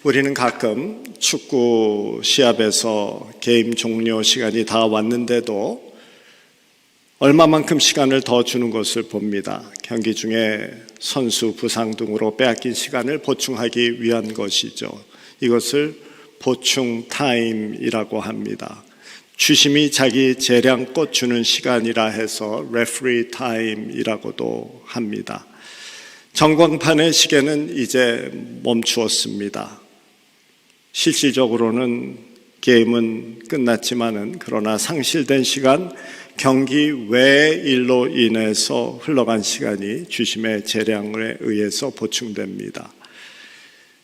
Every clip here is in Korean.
우리는 가끔 축구 시합에서 게임 종료 시간이 다 왔는데도 얼마만큼 시간을 더 주는 것을 봅니다. 경기 중에 선수 부상 등으로 빼앗긴 시간을 보충하기 위한 것이죠. 이것을 보충 타임이라고 합니다. 주심이 자기 재량껏 주는 시간이라 해서 레프리 타임이라고도 합니다. 전광판의 시계는 이제 멈추었습니다. 실질적으로는 게임은 끝났지만은 그러나 상실된 시간, 경기 외의 일로 인해서 흘러간 시간이 주심의 재량에 의해서 보충됩니다.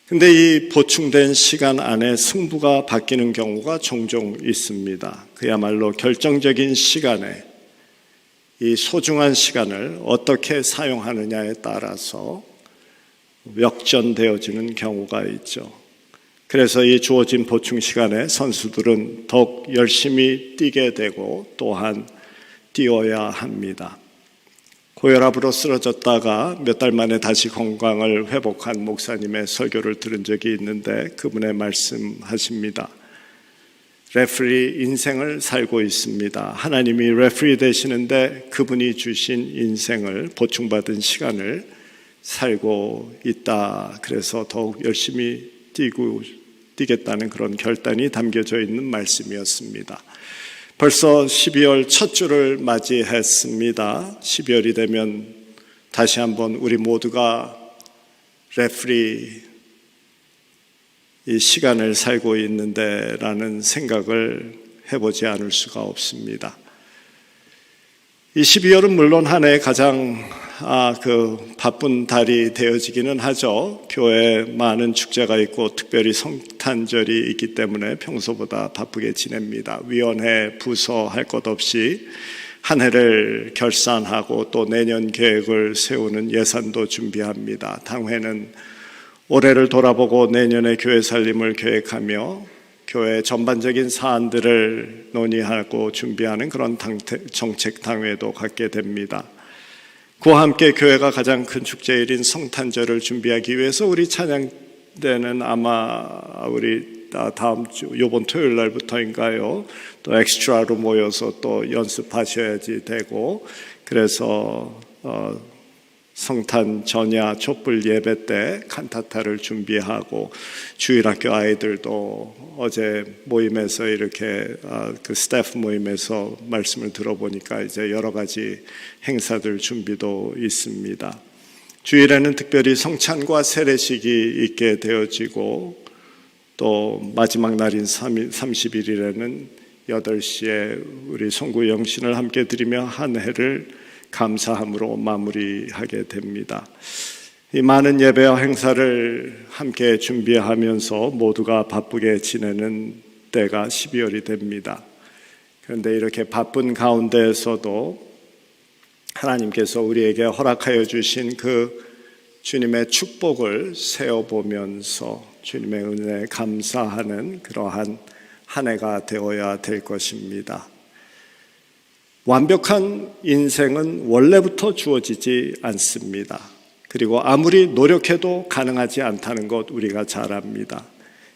근데 이 보충된 시간 안에 승부가 바뀌는 경우가 종종 있습니다. 그야말로 결정적인 시간에 이 소중한 시간을 어떻게 사용하느냐에 따라서 역전되어지는 경우가 있죠. 그래서 이 주어진 보충 시간에 선수들은 더욱 열심히 뛰게 되고 또한 뛰어야 합니다. 고혈압으로 쓰러졌다가 몇 달 만에 다시 건강을 회복한 목사님의 설교를 들은 적이 있는데 그분의 말씀하십니다. 레프리 인생을 살고 있습니다. 하나님이 레프리 되시는데 그분이 주신 인생을 보충받은 시간을 살고 있다. 그래서 더욱 열심히 뛰겠다는 그런 결단이 담겨져 있는 말씀이었습니다. 벌써 12월 첫 주를 맞이했습니다. 12월이 되면 다시 한번 우리 모두가 레프리 이 시간을 살고 있는데 라는 생각을 해보지 않을 수가 없습니다. 이 12월은 물론 한 해 가장 바쁜 달이 되어지기는 하죠. 교회에 많은 축제가 있고 특별히 성탄절이 있기 때문에 평소보다 바쁘게 지냅니다. 위원회, 부서 할 것 없이 한 해를 결산하고 또 내년 계획을 세우는 예산도 준비합니다. 당회는 올해를 돌아보고 내년의 교회 살림을 계획하며 교회 전반적인 사안들을 논의하고 준비하는 그런 정책 당회도 갖게 됩니다. 그와 함께 교회가 가장 큰 축제일인 성탄절을 준비하기 위해서 우리 찬양대는 아마 우리 다음 주 이번 토요일 날부터인가요? 또 엑스트라로 모여서 또 연습하셔야지 되고 그래서 성탄 전야 촛불 예배 때 칸타타를 준비하고 주일학교 아이들도 어제 모임에서 이렇게 그 스태프 모임에서 말씀을 들어보니까 이제 여러 가지 행사들 준비도 있습니다. 주일에는 특별히 성찬과 세례식이 있게 되어지고 또 마지막 날인 30일에는 8시에 우리 송구 영신을 함께 드리며 한 해를 감사함으로 마무리하게 됩니다. 이 많은 예배와 행사를 함께 준비하면서 모두가 바쁘게 지내는 때가 12월이 됩니다. 그런데 이렇게 바쁜 가운데에서도 하나님께서 우리에게 허락하여 주신 그 주님의 축복을 세어보면서 주님의 은혜에 감사하는 그러한 한 해가 되어야 될 것입니다. 완벽한 인생은 원래부터 주어지지 않습니다. 그리고 아무리 노력해도 가능하지 않다는 것 우리가 잘 압니다.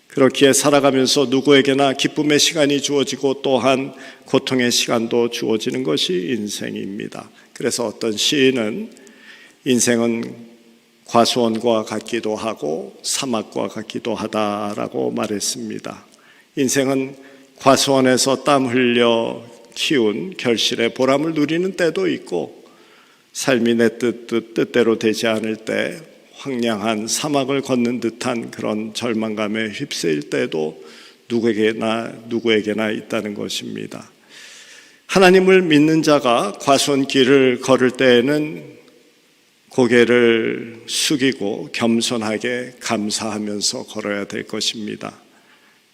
그렇기에 살아가면서 누구에게나 기쁨의 시간이 주어지고 또한 고통의 시간도 주어지는 것이 인생입니다. 그래서 어떤 시인은 인생은 과수원과 같기도 하고 사막과 같기도 하다라고 말했습니다. 인생은 과수원에서 땀 흘려 키운 결실의 보람을 누리는 때도 있고 삶이 내 뜻대로 되지 않을 때 황량한 사막을 걷는 듯한 그런 절망감에 휩쓸 때도 누구에게나 있다는 것입니다. 하나님을 믿는 자가 과수원 길을 걸을 때에는 고개를 숙이고 겸손하게 감사하면서 걸어야 될 것입니다.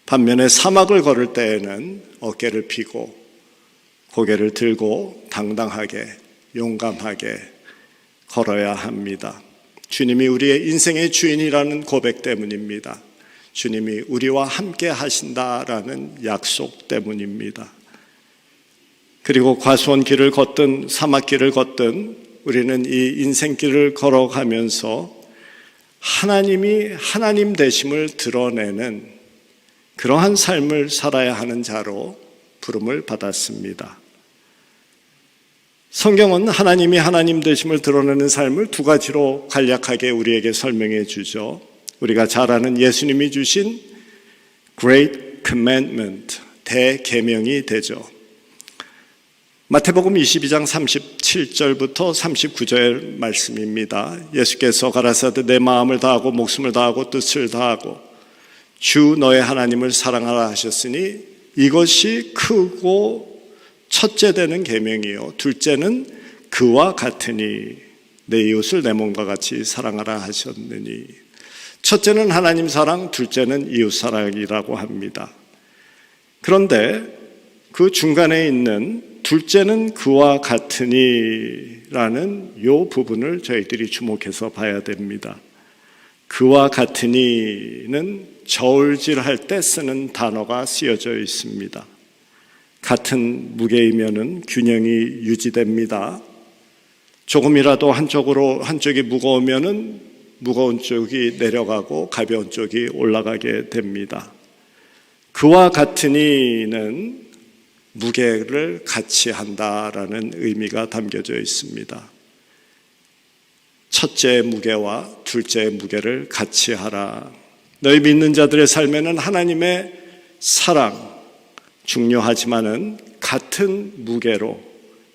반면에 사막을 걸을 때에는 어깨를 펴고 고개를 들고 당당하게 용감하게 걸어야 합니다. 주님이 우리의 인생의 주인이라는 고백 때문입니다. 주님이 우리와 함께 하신다라는 약속 때문입니다. 그리고 과수원 길을 걷든 사막 길을 걷든 우리는 이 인생길을 걸어가면서 하나님이 하나님 되심을 드러내는 그러한 삶을 살아야 하는 자로 부름을 받았습니다. 성경은 하나님이 하나님 되심을 드러내는 삶을 두 가지로 간략하게 우리에게 설명해 주죠. 우리가 잘 아는 예수님이 주신 Great Commandment, 대계명이 되죠. 마태복음 22장 37절부터 39절 말씀입니다. 예수께서 가라사대 내 마음을 다하고 목숨을 다하고 뜻을 다하고 주 너의 하나님을 사랑하라 하셨으니 이것이 크고 첫째 되는 계명이요 둘째는 그와 같으니 내 이웃을 내 몸과 같이 사랑하라 하셨느니. 첫째는 하나님 사랑, 둘째는 이웃 사랑이라고 합니다. 그런데 그 중간에 있는 둘째는 그와 같으니라는 이 부분을 저희들이 주목해서 봐야 됩니다. 그와 같으니는 저울질할 때 쓰는 단어가 쓰여져 있습니다. 같은 무게이면은 균형이 유지됩니다. 조금이라도 한쪽이 무거우면은 무거운 쪽이 내려가고 가벼운 쪽이 올라가게 됩니다. 그와 같으니는 무게를 같이 한다라는 의미가 담겨져 있습니다. 첫째 무게와 둘째 무게를 같이 하라. 너희 믿는 자들의 삶에는 하나님의 사랑 중요하지만은 같은 무게로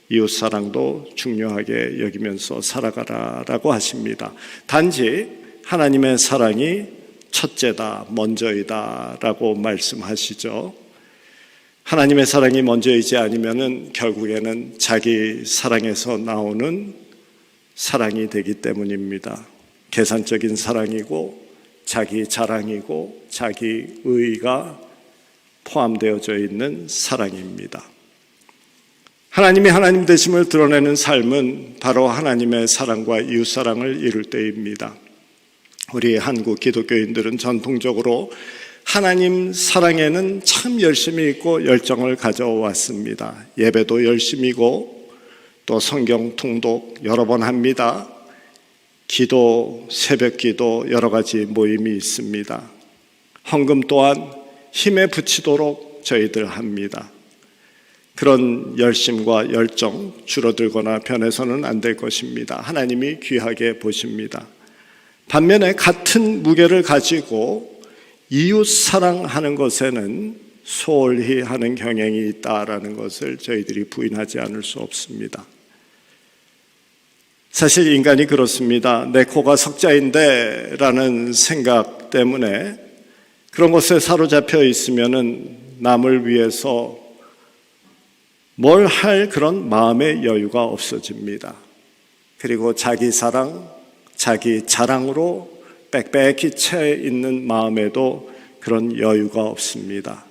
이웃 사랑도 중요하게 여기면서 살아가라라고 하십니다. 단지 하나님의 사랑이 첫째다, 먼저이다라고 말씀하시죠. 하나님의 사랑이 먼저이지 않으면은 결국에는 자기 사랑에서 나오는 사랑이 되기 때문입니다. 계산적인 사랑이고 자기 자랑이고 자기 의의가 포함되어져 있는 사랑입니다. 하나님이 하나님 되심을 드러내는 삶은 바로 하나님의 사랑과 이웃 사랑을 이룰 때입니다. 우리 한국 기독교인들은 전통적으로 하나님 사랑에는 참 열심히 있고 열정을 가져왔습니다. 예배도 열심이고 또 성경 통독 여러 번 합니다. 기도, 새벽 기도 여러 가지 모임이 있습니다. 헌금 또한 힘에 붙이도록 저희들 합니다. 그런 열심과 열정 줄어들거나 변해서는 안 될 것입니다. 하나님이 귀하게 보십니다. 반면에 같은 무게를 가지고 이웃 사랑하는 것에는 소홀히 하는 경향이 있다라는 것을 저희들이 부인하지 않을 수 없습니다. 사실 인간이 그렇습니다. 내 코가 석자인데 라는 생각 때문에 그런 것에 사로잡혀 있으면은 남을 위해서 뭘 할 그런 마음의 여유가 없어집니다. 그리고 자기 사랑, 자기 자랑으로 빽빽히 채 있는 마음에도 그런 여유가 없습니다.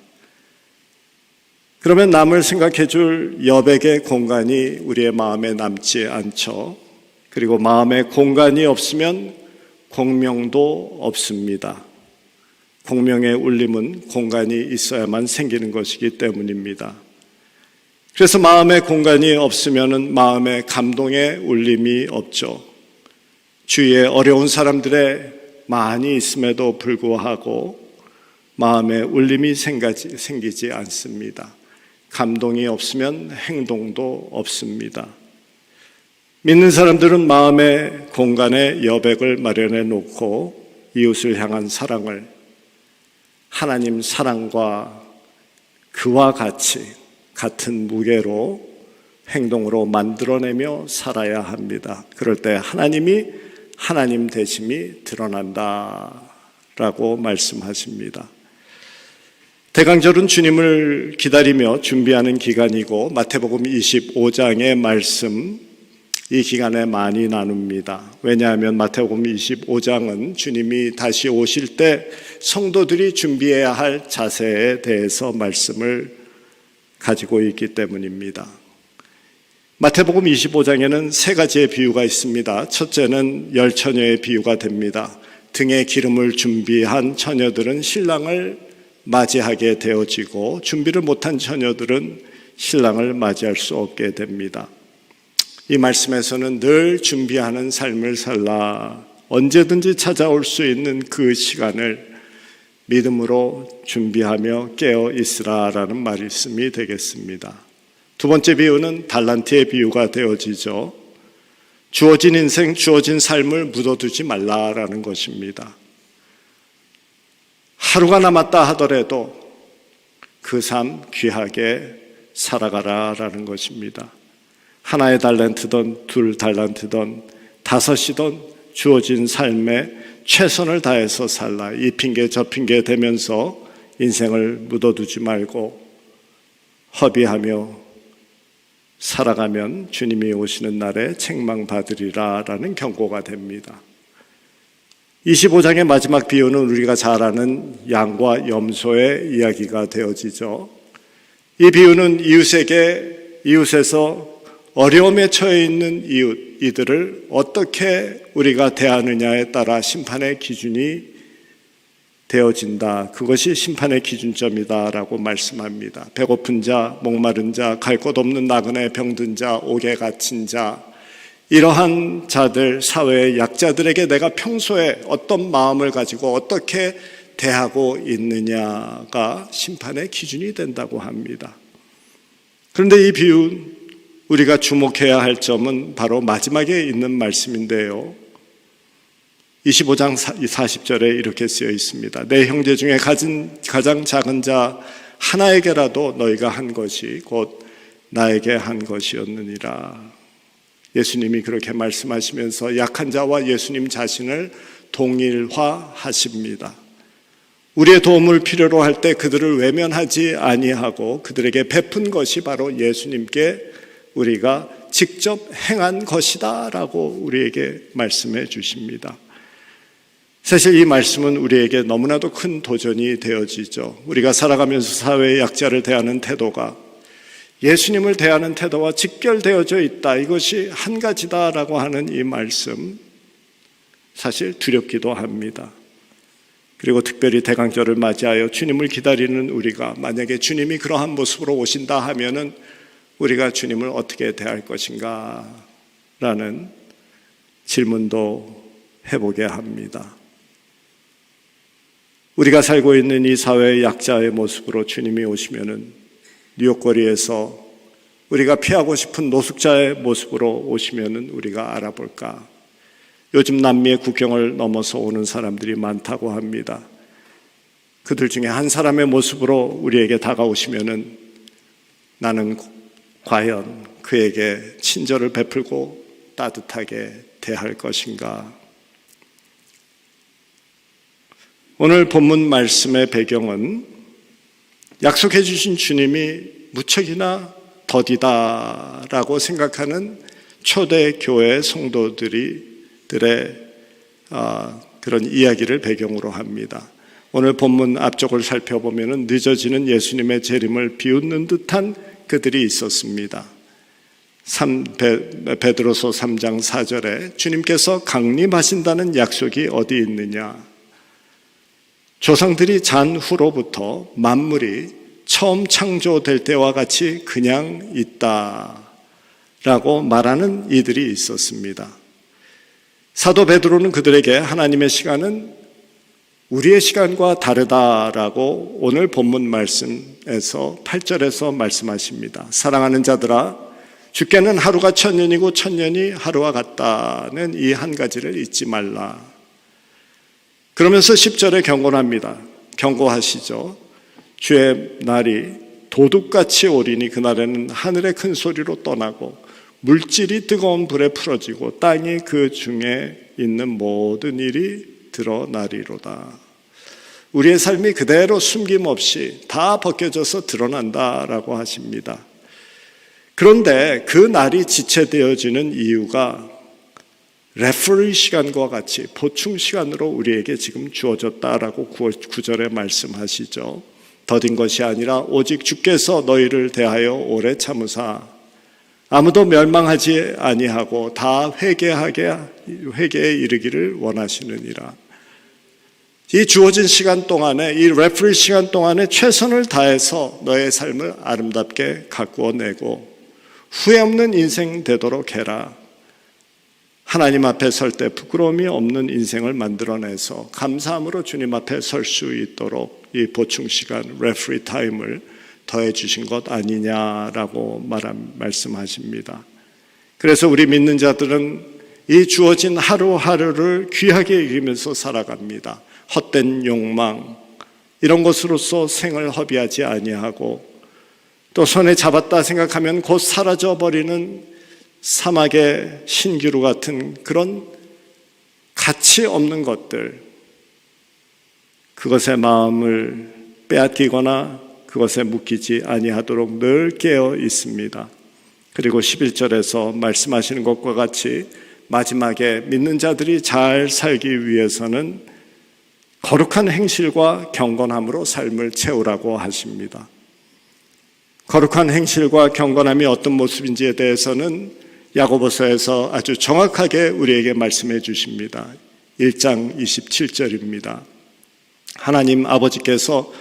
그러면 남을 생각해 줄 여백의 공간이 우리의 마음에 남지 않죠. 그리고 마음에 공간이 없으면 공명도 없습니다. 공명의 울림은 공간이 있어야만 생기는 것이기 때문입니다. 그래서 마음의 공간이 없으면 마음의 감동의 울림이 없죠. 주위에 어려운 사람들의 많이 있음에도 불구하고 마음의 울림이 생기지 않습니다. 감동이 없으면 행동도 없습니다. 믿는 사람들은 마음의 공간에 여백을 마련해 놓고 이웃을 향한 사랑을 하나님 사랑과 그와 같은 무게로 행동으로 만들어내며 살아야 합니다. 그럴 때 하나님이 하나님 되심이 드러난다라고 말씀하십니다. 대강절은 주님을 기다리며 준비하는 기간이고 마태복음 25장의 말씀 이 기간에 많이 나눕니다. 왜냐하면 마태복음 25장은 주님이 다시 오실 때 성도들이 준비해야 할 자세에 대해서 말씀을 가지고 있기 때문입니다. 마태복음 25장에는 세 가지의 비유가 있습니다. 첫째는 열 처녀의 비유가 됩니다. 등에 기름을 준비한 처녀들은 신랑을 맞이하게 되어지고 준비를 못한 처녀들은 신랑을 맞이할 수 없게 됩니다. 이 말씀에서는 늘 준비하는 삶을 살라 언제든지 찾아올 수 있는 그 시간을 믿음으로 준비하며 깨어 있으라라는 말씀이 되겠습니다. 두 번째 비유는 달란트의 비유가 되어지죠. 주어진 인생, 주어진 삶을 묻어두지 말라라는 것입니다. 하루가 남았다 하더라도 그 삶 귀하게 살아가라라는 것입니다. 하나의 달란트든 둘 달란트든 다섯이든 주어진 삶에 최선을 다해서 살라. 이 핑계 저 핑계 대면서 인생을 묻어두지 말고 허비하며 살아가면 주님이 오시는 날에 책망받으리라라는 경고가 됩니다. 25장의 마지막 비유는 우리가 잘 아는 양과 염소의 이야기가 되어지죠. 이 비유는 이웃에서 어려움에 처해 있는 이들을 어떻게 우리가 대하느냐에 따라 심판의 기준이 되어진다. 그것이 심판의 기준점이다라고 말씀합니다. 배고픈 자, 목마른 자, 갈 곳 없는 나그네 병든 자, 옥에 갇힌 자, 이러한 자들, 사회의 약자들에게 내가 평소에 어떤 마음을 가지고 어떻게 대하고 있느냐가 심판의 기준이 된다고 합니다. 그런데 이 비유, 우리가 주목해야 할 점은 바로 마지막에 있는 말씀인데요. 25장 40절에 이렇게 쓰여 있습니다. 내 형제 중에 가장 작은 자 하나에게라도 너희가 한 것이 곧 나에게 한 것이었느니라. 예수님이 그렇게 말씀하시면서 약한 자와 예수님 자신을 동일화하십니다. 우리의 도움을 필요로 할 때 그들을 외면하지 아니하고 그들에게 베푼 것이 바로 예수님께 우리가 직접 행한 것이다 라고 우리에게 말씀해 주십니다. 사실 이 말씀은 우리에게 너무나도 큰 도전이 되어지죠. 우리가 살아가면서 사회의 약자를 대하는 태도가 예수님을 대하는 태도와 직결되어져 있다. 이것이 한 가지다라고 하는 이 말씀, 사실 두렵기도 합니다. 그리고 특별히 대강절을 맞이하여 주님을 기다리는 우리가 만약에 주님이 그러한 모습으로 오신다 하면은 우리가 주님을 어떻게 대할 것인가 라는 질문도 해보게 합니다. 우리가 살고 있는 이 사회의 약자의 모습으로 주님이 오시면은 뉴욕거리에서 우리가 피하고 싶은 노숙자의 모습으로 오시면은 우리가 알아볼까? 요즘 남미의 국경을 넘어서 오는 사람들이 많다고 합니다. 그들 중에 한 사람의 모습으로 우리에게 다가오시면은 나는 과연 그에게 친절을 베풀고 따뜻하게 대할 것인가? 오늘 본문 말씀의 배경은 약속해 주신 주님이 무척이나 더디다라고 생각하는 초대교회 성도들의 그런 이야기를 배경으로 합니다. 오늘 본문 앞쪽을 살펴보면 늦어지는 예수님의 재림을 비웃는 듯한 그들이 있었습니다. 베드로서 3장 4절에 주님께서 강림하신다는 약속이 어디 있느냐? 조상들이 잔 후로부터 만물이 처음 창조될 때와 같이 그냥 있다라고 말하는 이들이 있었습니다. 사도 베드로는 그들에게 하나님의 시간은 우리의 시간과 다르다라고 오늘 본문 말씀에서 8절에서 말씀하십니다. 사랑하는 자들아, 주께는 하루가 1000년이고 1000년이 하루와 같다는 이 한 가지를 잊지 말라. 그러면서 10절에 경고하시죠. 주의 날이 도둑같이 오리니 그날에는 하늘의 큰 소리로 떠나고 물질이 뜨거운 불에 풀어지고 땅이 그 중에 있는 모든 일이 드러나리로다. 우리의 삶이 그대로 숨김없이 다 벗겨져서 드러난다라고 하십니다. 그런데 그 날이 지체되어지는 이유가 레퍼리 시간과 같이 보충 시간으로 우리에게 지금 주어졌다라고 9절에 말씀하시죠. 더딘 것이 아니라 오직 주께서 너희를 대하여 오래 참으사 아무도 멸망하지 아니하고 다 회개에 이르기를 원하시느니라. 이 주어진 시간 동안에, 이 레퍼리 시간 동안에 최선을 다해서 너의 삶을 아름답게 가꾸어내고 후회 없는 인생 되도록 해라. 하나님 앞에 설 때 부끄러움이 없는 인생을 만들어내서 감사함으로 주님 앞에 설 수 있도록 이 보충 시간, 레프리 타임을 더해 주신 것 아니냐라고 말씀하십니다. 그래서 우리 믿는 자들은 이 주어진 하루하루를 귀하게 여기면서 살아갑니다. 헛된 욕망, 이런 것으로서 생을 허비하지 아니하고 또 손에 잡았다 생각하면 곧 사라져버리는 사막의 신기루 같은 그런 가치 없는 것들, 그것의 마음을 빼앗기거나 그것에 묶이지 아니하도록 늘 깨어 있습니다. 그리고 11절에서 말씀하시는 것과 같이 마지막에 믿는 자들이 잘 살기 위해서는 거룩한 행실과 경건함으로 삶을 채우라고 하십니다. 거룩한 행실과 경건함이 어떤 모습인지에 대해서는 야고보서에서 아주 정확하게 우리에게 말씀해 주십니다. 1장 27절입니다. 하나님 아버지께서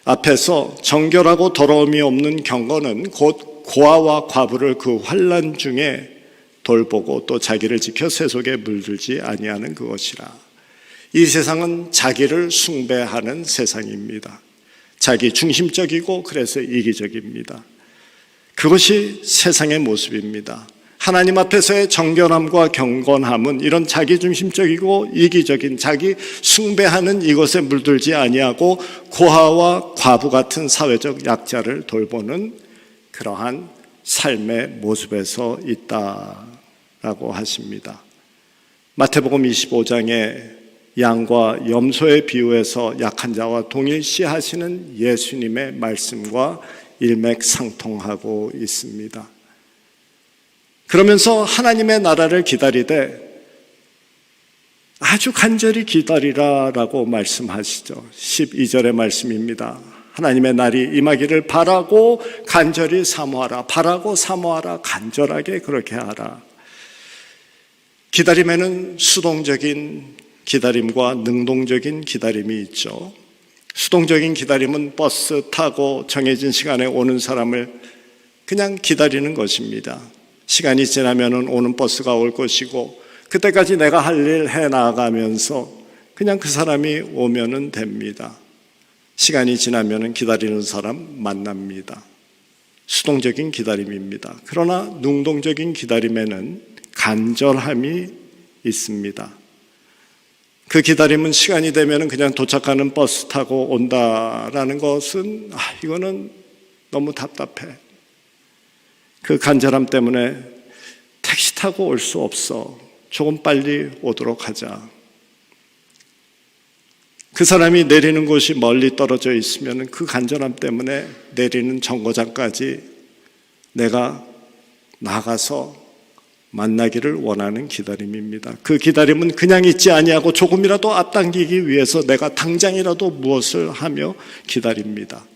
앞에서 정결하고 더러움이 없는 경건은 곧 고아와 과부를 그 환난 중에 돌보고 또 자기를 지켜 세속에 물들지 아니하는 그것이라. 이 세상은 자기를 숭배하는 세상입니다. 자기 중심적이고 그래서 이기적입니다. 그것이 세상의 모습입니다. 하나님 앞에서의 정결함과 경건함은 이런 자기중심적이고 이기적인 자기 숭배하는 이것에 물들지 아니하고 고아와 과부 같은 사회적 약자를 돌보는 그러한 삶의 모습에서 있다라고 하십니다. 마태복음 25장에 양과 염소의 비유에서 약한 자와 동일시하시는 예수님의 말씀과 일맥상통하고 있습니다. 그러면서 하나님의 나라를 기다리되 아주 간절히 기다리라라고 말씀하시죠. 12절의 말씀입니다. 하나님의 날이 임하기를 바라고 간절히 사모하라. 바라고 사모하라. 간절하게 그렇게 하라. 기다림에는 수동적인 기다림과 능동적인 기다림이 있죠. 수동적인 기다림은 버스 타고 정해진 시간에 오는 사람을 그냥 기다리는 것입니다. 시간이 지나면 오는 버스가 올 것이고 그때까지 내가 할 일 해나가면서 그냥 그 사람이 오면 됩니다. 시간이 지나면 기다리는 사람 만납니다. 수동적인 기다림입니다. 그러나 능동적인 기다림에는 간절함이 있습니다. 그 기다림은 시간이 되면 그냥 도착하는 버스 타고 온다라는 것은 이거는 너무 답답해. 그 간절함 때문에 택시 타고 올 수 없어. 조금 빨리 오도록 하자. 그 사람이 내리는 곳이 멀리 떨어져 있으면 그 간절함 때문에 내리는 정거장까지 내가 나가서 만나기를 원하는 기다림입니다. 그 기다림은 그냥 있지 아니하고 조금이라도 앞당기기 위해서 내가 당장이라도 무엇을 하며 기다립니다.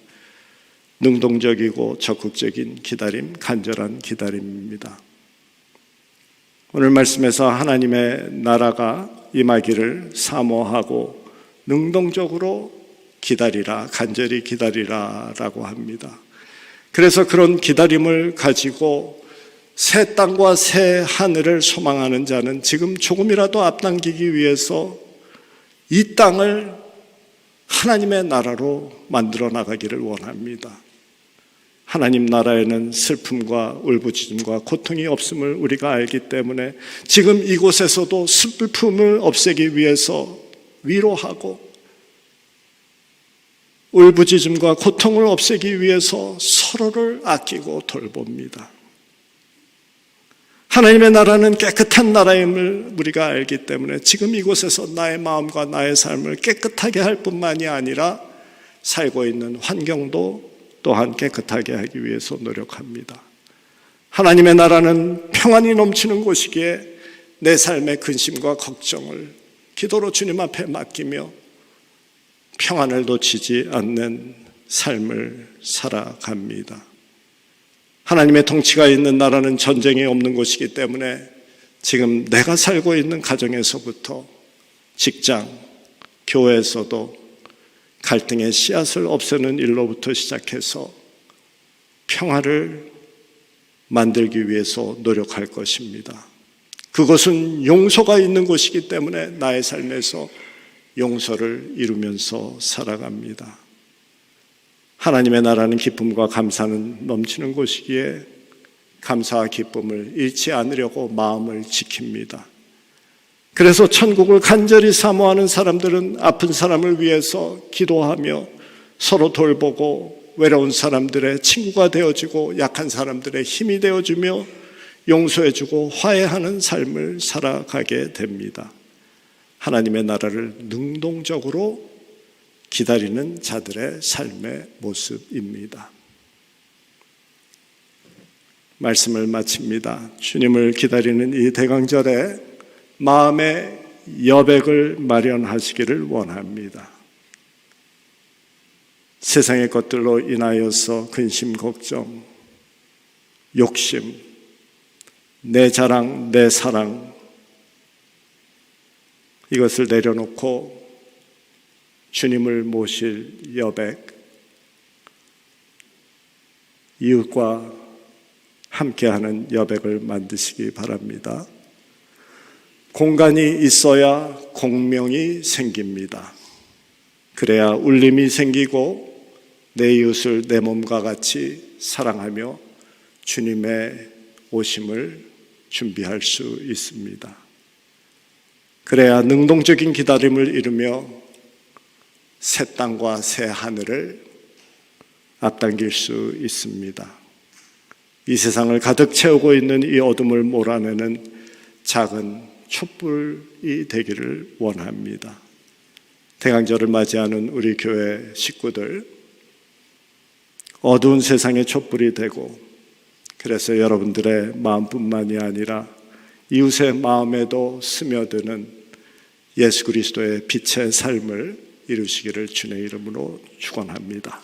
능동적이고 적극적인 기다림, 간절한 기다림입니다. 오늘 말씀에서 하나님의 나라가 임하기를 사모하고 능동적으로 기다리라, 간절히 기다리라 라고 합니다. 그래서 그런 기다림을 가지고 새 땅과 새 하늘을 소망하는 자는 지금 조금이라도 앞당기기 위해서 이 땅을 하나님의 나라로 만들어 나가기를 원합니다. 하나님 나라에는 슬픔과 울부짖음과 고통이 없음을 우리가 알기 때문에 지금 이곳에서도 슬픔을 없애기 위해서 위로하고 울부짖음과 고통을 없애기 위해서 서로를 아끼고 돌봅니다. 하나님의 나라는 깨끗한 나라임을 우리가 알기 때문에 지금 이곳에서 나의 마음과 나의 삶을 깨끗하게 할 뿐만이 아니라 살고 있는 환경도 또한 깨끗하게 하기 위해서 노력합니다. 하나님의 나라는 평안이 넘치는 곳이기에 내 삶의 근심과 걱정을 기도로 주님 앞에 맡기며 평안을 놓치지 않는 삶을 살아갑니다. 하나님의 통치가 있는 나라는 전쟁이 없는 곳이기 때문에 지금 내가 살고 있는 가정에서부터 직장, 교회에서도 갈등의 씨앗을 없애는 일로부터 시작해서 평화를 만들기 위해서 노력할 것입니다. 그것은 용서가 있는 곳이기 때문에 나의 삶에서 용서를 이루면서 살아갑니다. 하나님의 나라는 기쁨과 감사는 넘치는 곳이기에 감사와 기쁨을 잃지 않으려고 마음을 지킵니다. 그래서 천국을 간절히 사모하는 사람들은 아픈 사람을 위해서 기도하며 서로 돌보고 외로운 사람들의 친구가 되어주고 약한 사람들의 힘이 되어주며 용서해주고 화해하는 삶을 살아가게 됩니다. 하나님의 나라를 능동적으로 기다리는 자들의 삶의 모습입니다. 말씀을 마칩니다. 주님을 기다리는 이 대강절에 마음의 여백을 마련하시기를 원합니다. 세상의 것들로 인하여서 근심, 걱정, 욕심, 내 자랑, 내 사랑, 이것을 내려놓고 주님을 모실 여백, 이웃과 함께하는 여백을 만드시기 바랍니다. 공간이 있어야 공명이 생깁니다. 그래야 울림이 생기고 내 이웃을 내 몸과 같이 사랑하며 주님의 오심을 준비할 수 있습니다. 그래야 능동적인 기다림을 이루며 새 땅과 새 하늘을 앞당길 수 있습니다. 이 세상을 가득 채우고 있는 이 어둠을 몰아내는 작은 촛불이 되기를 원합니다. 대강절을 맞이하는 우리 교회 식구들, 어두운 세상의 촛불이 되고, 그래서 여러분들의 마음뿐만이 아니라 이웃의 마음에도 스며드는 예수 그리스도의 빛의 삶을 이루시기를 주님의 이름으로 축원합니다.